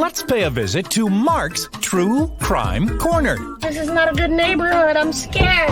Let's pay a visit to Mark's True Crime Corner. This is not a good neighborhood. I'm scared.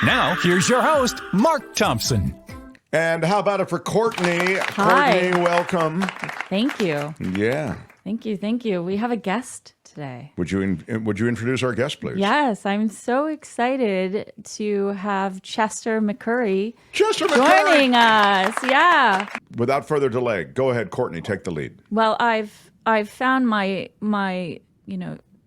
Now, here's your host, Mark Thompson. And how about it for Courtney? Hi. Courtney, welcome. Thank you. Yeah. Thank you. We have a guest today. Would you introduce our guest, please? Yes, I'm so excited to have Chester McCurry joining us. Yeah. Without further delay, go ahead, Courtney, take the lead. Well, I've found my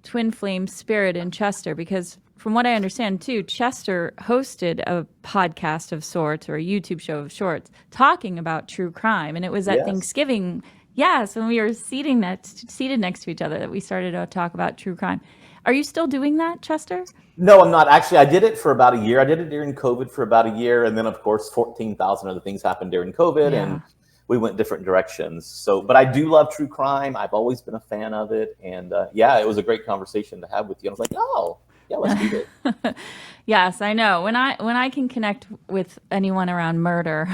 twin flame spirit in Chester because from what I understand too, Chester hosted a podcast of sorts or a YouTube show of sorts talking about true crime, and it was at Thanksgiving. Yes, when we were seated next to each other that we started to talk about true crime. Are you still doing that, Chester? No, I'm not. Actually, I did it for about a year. I did it during COVID for about a year. And then, of course, 14,000 other things happened during COVID, and we went different directions. So, but I do love true crime. I've always been a fan of it. And it was a great conversation to have with you. I was like, oh, yeah, let's do it. Yes, I know. When I can connect with anyone around murder,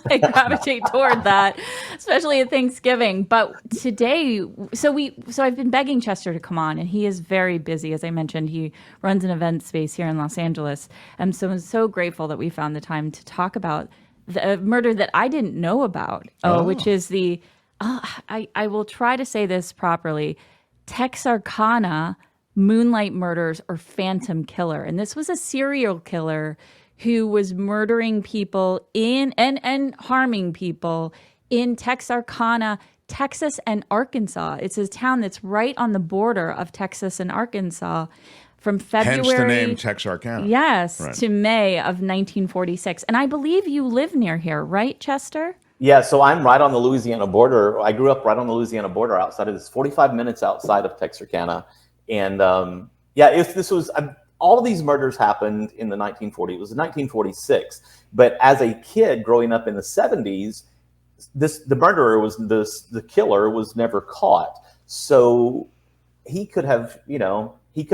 I gravitate toward that, especially at Thanksgiving. But today, so I've been begging Chester to come on, and he is very busy. As I mentioned, he runs an event space here in Los Angeles. And so I'm so grateful that we found the time to talk about the murder that I didn't know about, which is I will try to say this properly, Texarkana Moonlight Murders or Phantom Killer. And this was a serial killer who was murdering people and harming people in Texarkana, Texas and Arkansas. It's a town that's right on the border of Texas and Arkansas from February. Hence the name Texarkana. Yes, right. To May of 1946. And I believe you live near here, right, Chester? Yeah, so I'm right on the Louisiana border. I grew up right on the Louisiana border outside of this, 45 minutes outside of Texarkana. And all of these murders happened in the 1940s. It was 1946. But as a kid growing up in the 70s, the killer was never caught. So he could have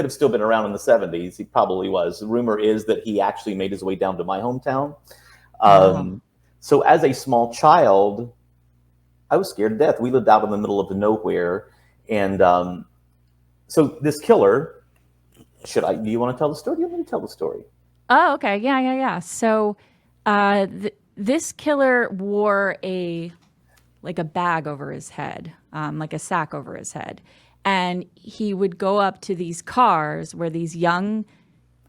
still been around in the 70s. He probably was. The rumor is that he actually made his way down to my hometown. So as a small child, I was scared to death. We lived out in the middle of the nowhere. And so this killer, do you want to tell the story? Do you want me to tell the story? Oh, okay. Yeah. So this killer wore a bag over his head, like a sack over his head. And he would go up to these cars where these young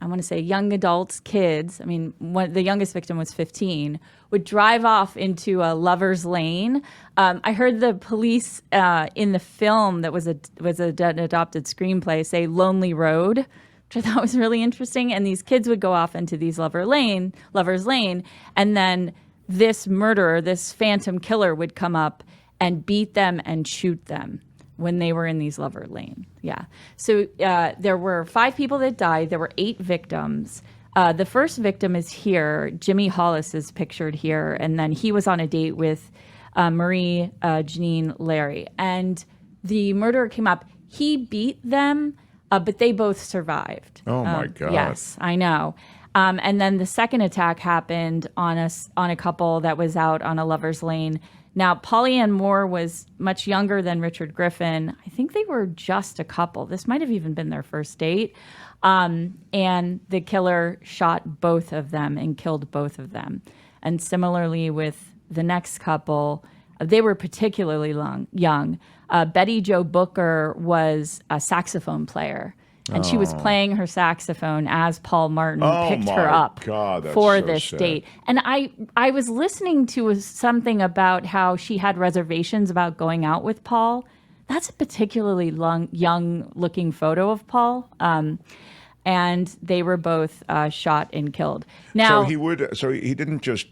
adults, kids, the youngest victim was 15, would drive off into a lover's lane. I heard the police in the film that was an adopted screenplay say Lonely Road, which I thought was really interesting. And these kids would go off into these lover's lane. And then this murderer, this phantom killer would come up and beat them and shoot them when they were in these lover lane. Yeah. So there were 5 people that died. There were 8 victims. The first victim is here. Jimmy Hollis is pictured here. And then he was on a date with Marie Janine Larry. And the murderer came up. He beat them, but they both survived. Oh, my God. Yes, I know. And then the second attack happened on a couple that was out on a lover's lane. Now, Polly Ann Moore was much younger than Richard Griffin. I think they were just a couple. This might have even been their first date. And the killer shot both of them and killed both of them. And similarly with the next couple, they were particularly young. Betty Jo Booker was a saxophone player. And she was playing her saxophone as Paul Martin picked her up for this date. And I was listening to something about how she had reservations about going out with Paul. That's a particularly young-looking photo of Paul. And they were both shot and killed. Now, so he didn't just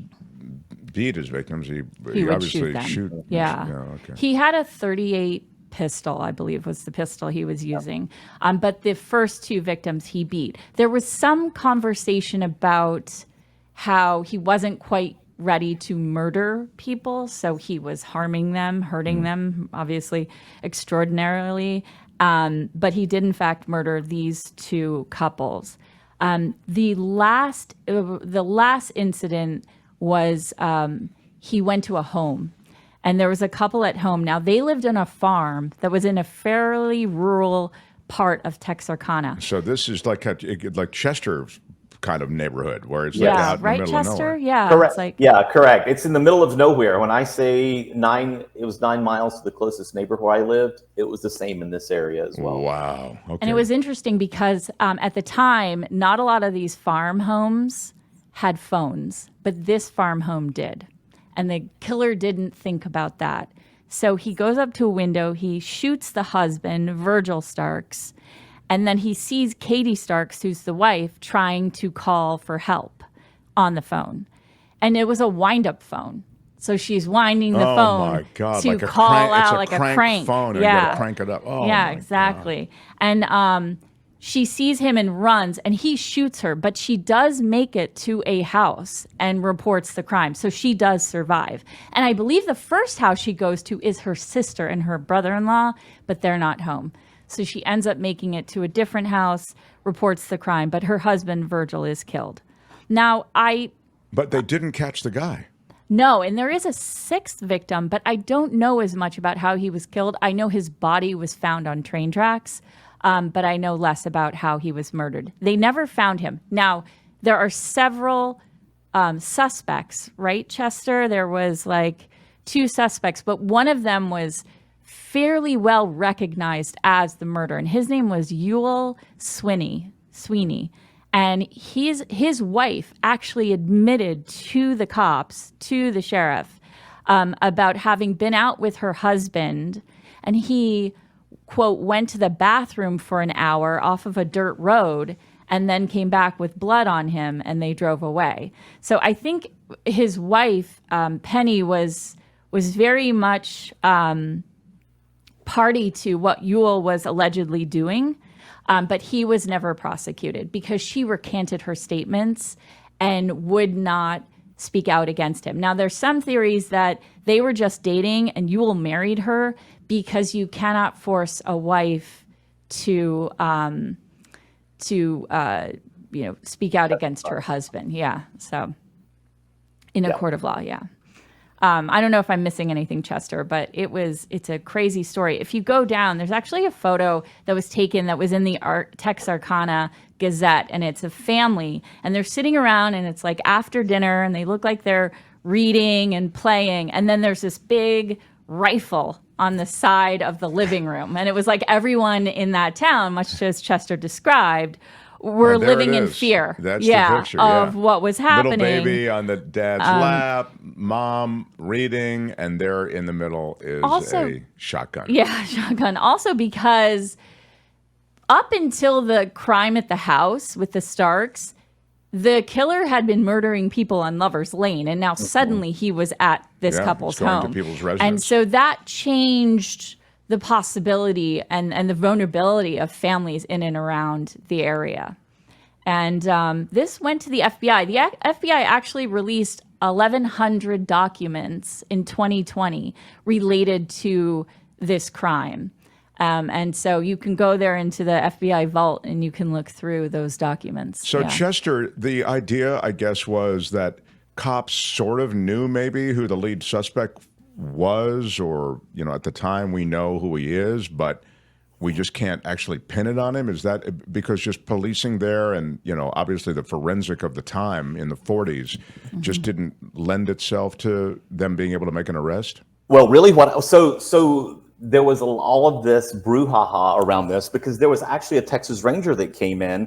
beat his victims. He would obviously shoot them. Yeah. Okay. He had a .38 pistol, I believe was the pistol he was using. But the first 2 victims he beat. There was some conversation about how he wasn't quite ready to murder people, so he was harming them, hurting them, obviously extraordinarily. But he did in fact murder these 2 couples. The last incident was he went to a home. And there was a couple at home. Now, they lived on a farm that was in a fairly rural part of Texarkana. So this is like Chester kind of neighborhood where it's like Yeah, out in the right, middle of Chester? nowhere. Yeah. Correct. It's like, Yeah, correct. It's in the middle of nowhere. When I say it was 9 miles to the closest neighbor where I lived. It was the same in this area as well. Wow. Okay. and it was interesting because at the time, not a lot of these farm homes had phones, but this farm home did. And the killer didn't think about that. So he goes up to a window, he shoots the husband, Virgil Starks, and then he sees Katie Starks, who's the wife, trying to call for help on the phone. And it was a wind-up phone. So she's winding the phone my God. to Like a call crank, out it's like a crank phone, and you gotta crank it up. Oh, yeah, my exactly. And she sees him and runs, and he shoots her, but she does make it to a house and reports the crime. So she does survive. And I believe the first house she goes to is her sister and her brother-in-law, but they're not home. So she ends up making it to a different house, reports the crime, but her husband, Virgil, is killed. Now, But they didn't catch the guy. no, and there is a sixth victim, but I don't know as much about how he was killed. I know his body was found on train tracks, but I know less about how he was murdered. They never found him. Now, there are several suspects, right, Chester? There was like 2 suspects, but one of them was fairly well recognized as the murderer, and his name was Ewell Sweeney. And his wife actually admitted to the cops, to the sheriff, about having been out with her husband, and he, quote, went to the bathroom for an hour off of a dirt road and then came back with blood on him, and they drove away. So I think his wife, Penny, was very much party to what Ewell was allegedly doing. But he was never prosecuted because she recanted her statements and would not speak out against him. Now, there's some theories that they were just dating and Ewell married her because you cannot force a wife to speak out against her husband. Yeah. So in a court of law. Yeah. I don't know if I'm missing anything, Chester, but it's a crazy story. If you go down, there's actually a photo that was taken that was in the Texarkana Gazette, and it's a family, and they're sitting around, and it's like after dinner, and they look like they're reading and playing, and then there's this big rifle on the side of the living room, and it was like everyone in that town, much as Chester described, were living in fear. That's the picture, of what was happening. Little baby on the dad's lap, mom reading, and there in the middle is a shotgun. Yeah, shotgun. Also because up until the crime at the house with the Starks, the killer had been murdering people on Lover's Lane, and now suddenly he was at this couple's going home. to people's residence. And so that changed the possibility and the vulnerability of families in and around the area. And this went to the FBI. The FBI actually released 1,100 documents in 2020 related to this crime. And so you can go there into the FBI vault and you can look through those documents. So, Chester, the idea, I guess, was that cops sort of knew maybe who the lead suspect was, or, at the time we know who he is, but we just can't actually pin it on him. Is that because just policing there and, obviously the forensic of the time in the 40s just didn't lend itself to them being able to make an arrest? Well, really, so there was all of this brouhaha around this because there was actually a Texas Ranger that came in.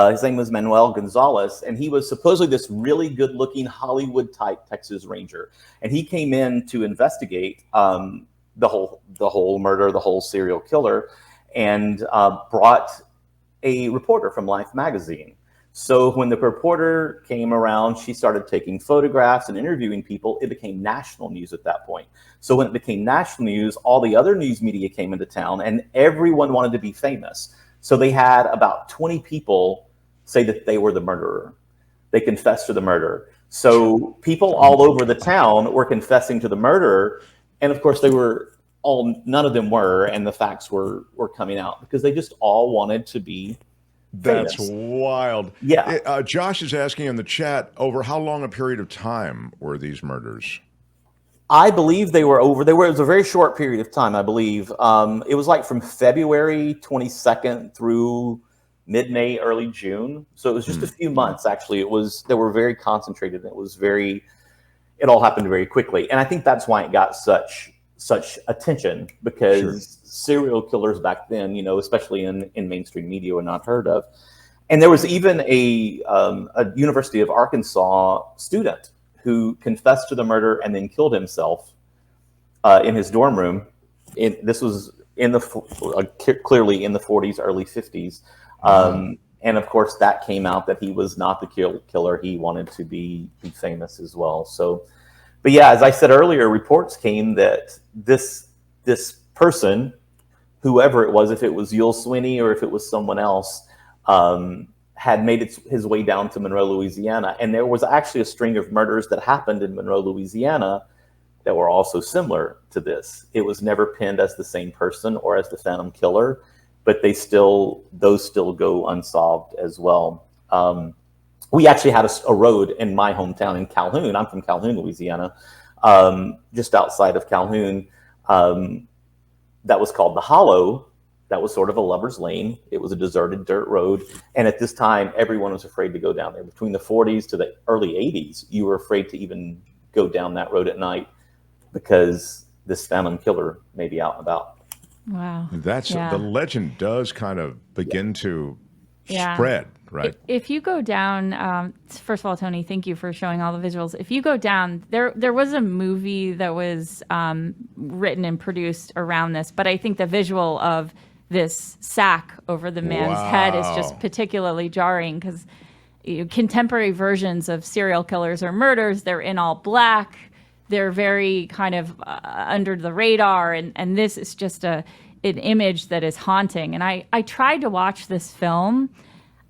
His name was Manuel Gonzalez, and he was supposedly this really good-looking Hollywood-type Texas Ranger. And he came in to investigate the whole murder, the whole serial killer, and brought a reporter from Life magazine. So when the reporter came around, she started taking photographs and interviewing people. It became national news at that point. So when it became national news, all the other news media came into town and everyone wanted to be famous. So they had about 20 people say that they were the murderer. They confessed to the murder. So people all over the town were confessing to the murderer. And of course none of them were, and the facts were coming out because they just all wanted to be That's famous. wild. Yeah. Josh is asking in the chat, over how long a period of time were these murders? I believe they were over. It was a very short period of time, I believe. It was like from February 22nd through mid-May, early June. So it was just a few months, actually. They were very concentrated. It all happened very quickly. And I think that's why it got such attention, because serial killers back then, especially in mainstream media, were not heard of. And there was even a University of Arkansas student who confessed to the murder and then killed himself in his dorm room. This was clearly in the 40s, early 50s. And of course, that came out that he was not the killer. He wanted to be famous as well. So, but yeah, as I said earlier, reports came that this person, whoever it was, if it was Yul Sweeney or if it was someone else, had made his way down to Monroe, Louisiana. And there was actually a string of murders that happened in Monroe, Louisiana that were also similar to this. It was never pinned as the same person or as the Phantom Killer, but those still go unsolved as well. We actually had a road in my hometown in Calhoun. I'm from Calhoun, Louisiana, just outside of Calhoun, that was called the Hollow. That was sort of a lover's lane. It was a deserted dirt road. And at this time, everyone was afraid to go down there. Between the 40s to the early 80s, you were afraid to even go down that road at night because this Phantom Killer may be out and about. Wow. The legend does kind of begin to spread, right? If you go down, first of all, Tony, thank you for showing all the visuals. If you go down, there was a movie that was written and produced around this, but I think the visual of this sack over the man's head is just particularly jarring, because contemporary versions of serial killers or murders, they're in all black. They're very kind of under the radar, and this is just an image that is haunting. And I tried to watch this film,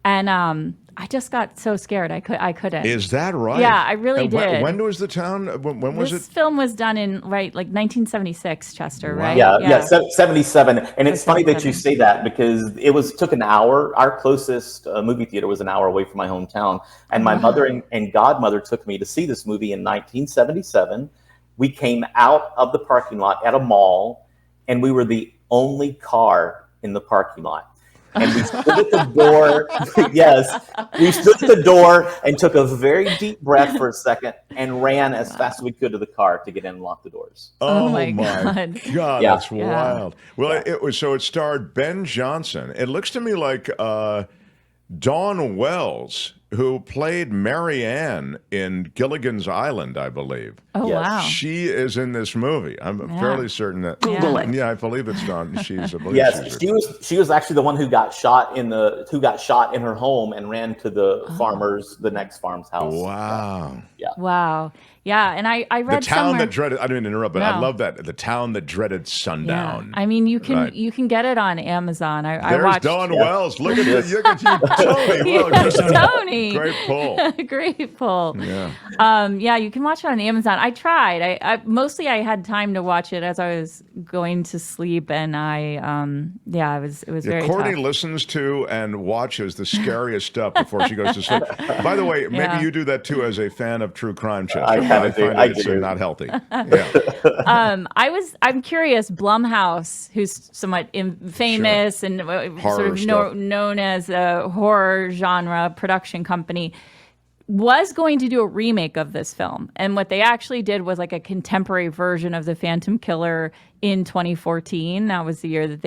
and I just got so scared I couldn't. Is that right? Yeah, I really did. When was the town? When was it? This film was done in like 1976, Chester, right? Yeah, 77. And it's funny that you say that, because it took an hour. Our closest movie theater was an hour away from my hometown, and my mother and godmother took me to see this movie in 1977. We came out of the parking lot at a mall, and we were the only car in the parking lot. And we stood at the door. Yes, we stood at the door and took a very deep breath for a second and ran as fast as we could to the car to get in and lock the doors. Oh my God, Yeah. that's wild. Well, it starred Ben Johnson. It looks to me like Dawn Wells, who played Mary Ann in Gilligan's Island, I believe. Oh, wow. She is in this movie. I'm fairly certain that. Google it. Yeah, I believe it's Dawn. Yes, she was actually the one who got shot in her home and ran to the next farm's house. Wow. Yeah. Wow. Yeah, and I read the town somewhere, that dreaded. I didn't interrupt, but I love that, the town that dreaded sundown. I mean, you can get it on Amazon. I watched. There's Dawn Wells. Look at you, Tony. Well, Tony. Great pull. Great pull. Yeah. You can watch it on Amazon. I tried. I mostly I had time to watch it as I was going to sleep, and it was very Courtney tough. listens to and watches the scariest stuff before she goes to sleep. By the way, maybe you do that too as a fan of true crime, Chester. I find it's not healthy. Yeah. I'm curious. Blumhouse, who's somewhat famous and sort of known as a horror genre production company, was going to do a remake of this film. And what they actually did was like a contemporary version of The Phantom Killer in 2014. That was the year that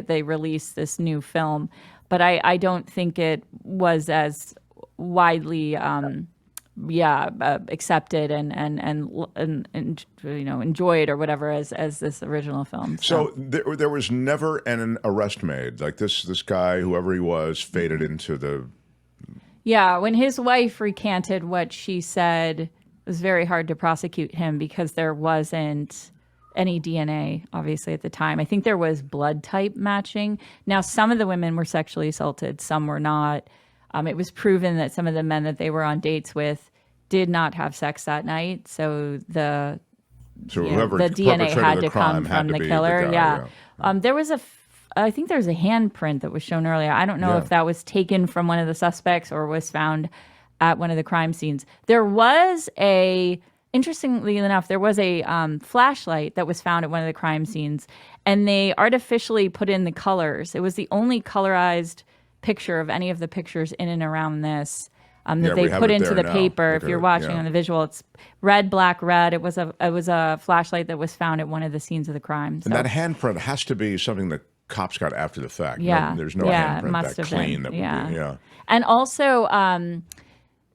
they released this new film. But I don't think it was as widely accepted and enjoyed or whatever as this original film. So there was never an arrest made. Like this guy, whoever he was, faded into the. Yeah, when his wife recanted what she said, it was very hard to prosecute him because there wasn't any DNA, obviously, at the time. I think there was blood type matching. Now, some of the women were sexually assaulted, some were not. It was proven that some of the men that they were on dates with did not have sex that night. So the DNA had to come from the killer. There was I think there was a handprint that was shown earlier. I don't know if that was taken from one of the suspects or was found at one of the crime scenes. There was a interestingly enough, there was a flashlight that was found at one of the crime scenes, and they artificially put in the colors. It was the only colorized picture of any of the pictures in and around this that they put into the paper. If you're watching on the visual, it's red, black, red. It was a flashlight that was found at one of the scenes of the crime. So. And that handprint has to be something that cops got after the fact. Yeah, there's no handprint that clean. Been. That would be, yeah. And also,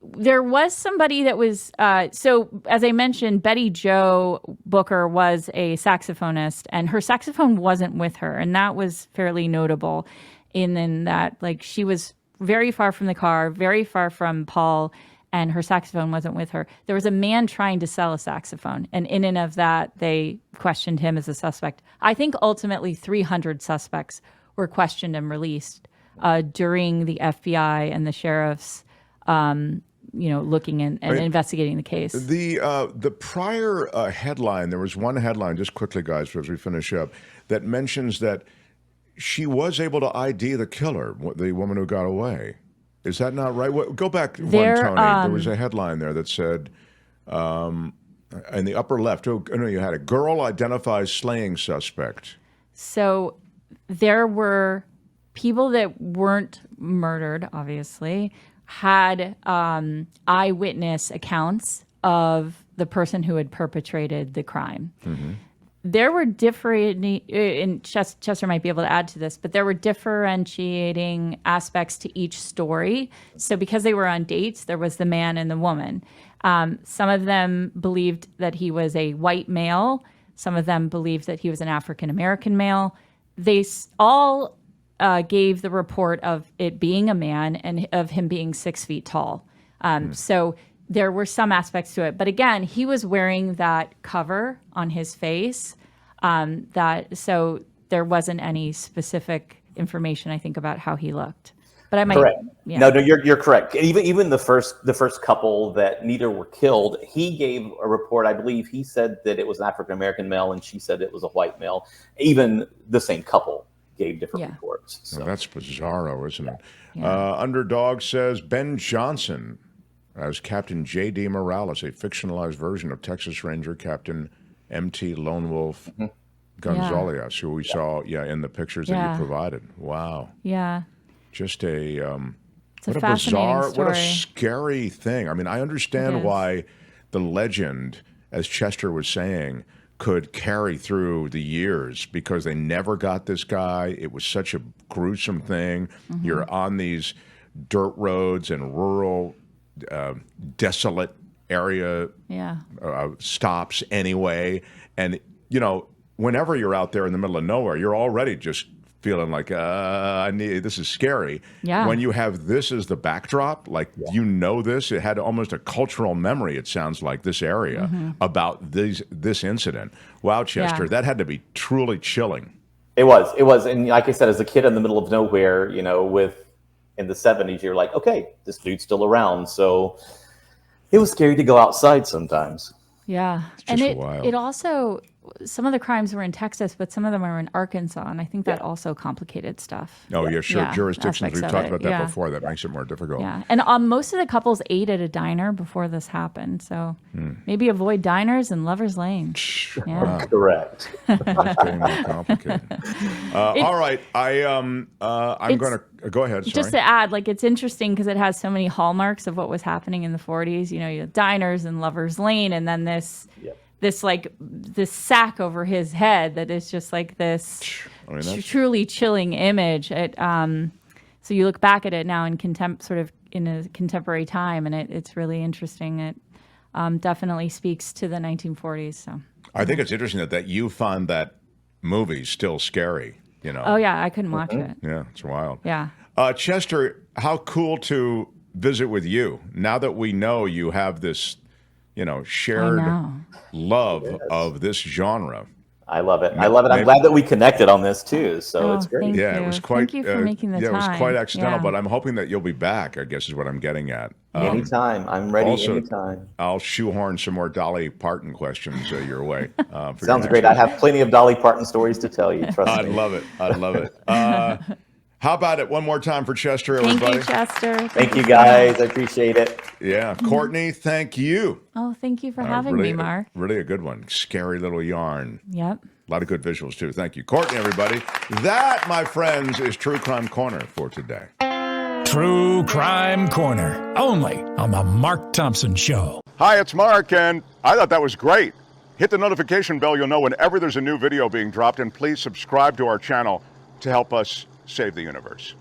there was somebody that was, so as I mentioned, Betty Jo Booker was a saxophonist, and her saxophone wasn't with her. And that was fairly notable in that, like, she was very far from the car, very far from Paul, and her saxophone wasn't with her. There was a man trying to sell a saxophone, and in and of that, they questioned him as a suspect. I think ultimately 300 suspects were questioned and released during the FBI and the sheriffs, looking and investigating the case. The prior headline, there was one headline, just quickly, guys, as we finish up, that mentions that she was able to ID the killer, the woman who got away. Is that not right? Go back one, Tony. There was a headline there that said, in the upper left, you had a girl identifies slaying suspect. So there were people that weren't murdered, obviously, had eyewitness accounts of the person who had perpetrated the crime. Mm-hmm. There were and Chester might be able to add to this, but there were differentiating aspects to each story. So because they were on dates, there was the man and the woman. Some of them believed that he was a white male. Some of them believed that he was an African-American male. They all gave the report of it being a man and of him being 6 feet tall. So there were some aspects to it. But again, he was wearing that cover on his face. So there wasn't any specific information, I think, about how he looked. But I might. Correct. Yeah. No, you're correct. Even the first couple that neither were killed, he gave a report. I believe he said that it was an African American male, and she said it was a white male. Even the same couple gave different reports. So. Well, that's bizarro, isn't it? Yeah. Underdog says Ben Johnson as Captain J.D. Morales, a fictionalized version of Texas Ranger Captain M.T. Lone Wolf Gonzalez, who we saw in the pictures that you provided. Wow. Yeah. Just a what a bizarre, story. What a scary thing. I mean, I understand why the legend, as Chester was saying, could carry through the years because they never got this guy. It was such a gruesome thing. Mm-hmm. You're on these dirt roads and rural, desolate area stops anyway. And, whenever you're out there in the middle of nowhere, you're already just feeling like, this is scary. Yeah. When you have this as the backdrop, this, it had almost a cultural memory, it sounds like, this area about this incident. Wow, Chester, that had to be truly chilling. It was. And like I said, as a kid in the middle of nowhere, in the 70s, you're like, okay, this dude's still around. So it was scary to go outside sometimes. Yeah. It's just it also, some of the crimes were in Texas, but some of them are in Arkansas, and I think that also complicated stuff. Oh, yeah, sure. Jurisdictions, we've talked about that yeah. before. That makes it more difficult. Yeah, and most of the couples ate at a diner before this happened, so maybe avoid diners and Lover's Lane. Yeah. Wow. Correct. It's getting more complicated. All right, I'm going to go ahead. Sorry. Just to add, it's interesting because it has so many hallmarks of what was happening in the 40s. You have diners and Lover's Lane, and then this sack over his head that is just like this truly chilling image. So you look back at it now in in a contemporary time, and it's really interesting. It definitely speaks to the 1940s. So I think it's interesting that you find that movie still scary. Oh yeah, I couldn't watch it. Yeah, it's wild. Yeah. Chester, how cool to visit with you now that we know you have this, shared love of this genre. I love it. I'm glad that we connected on this too. So it's great. It was quite. Thank you for making the time. It was quite accidental, but I'm hoping that you'll be back, I guess is what I'm getting at. Anytime. I'm ready also, anytime. I'll shoehorn some more Dolly Parton questions your way. Sounds great. I have plenty of Dolly Parton stories to tell you. Trust me. I'd love it. How about it one more time for Chester, everybody? Thank you, Chester. Thank you, guys. I appreciate it. Yeah. Courtney, thank you. Oh, thank you for having really, me, Mark. Really a good one. Scary little yarn. Yep. A lot of good visuals, too. Thank you. Courtney, everybody. That, my friends, is True Crime Corner for today. True Crime Corner, only on the Mark Thompson Show. Hi, it's Mark, and I thought that was great. Hit the notification bell. You'll know whenever there's a new video being dropped, and please subscribe to our channel to help us save the universe.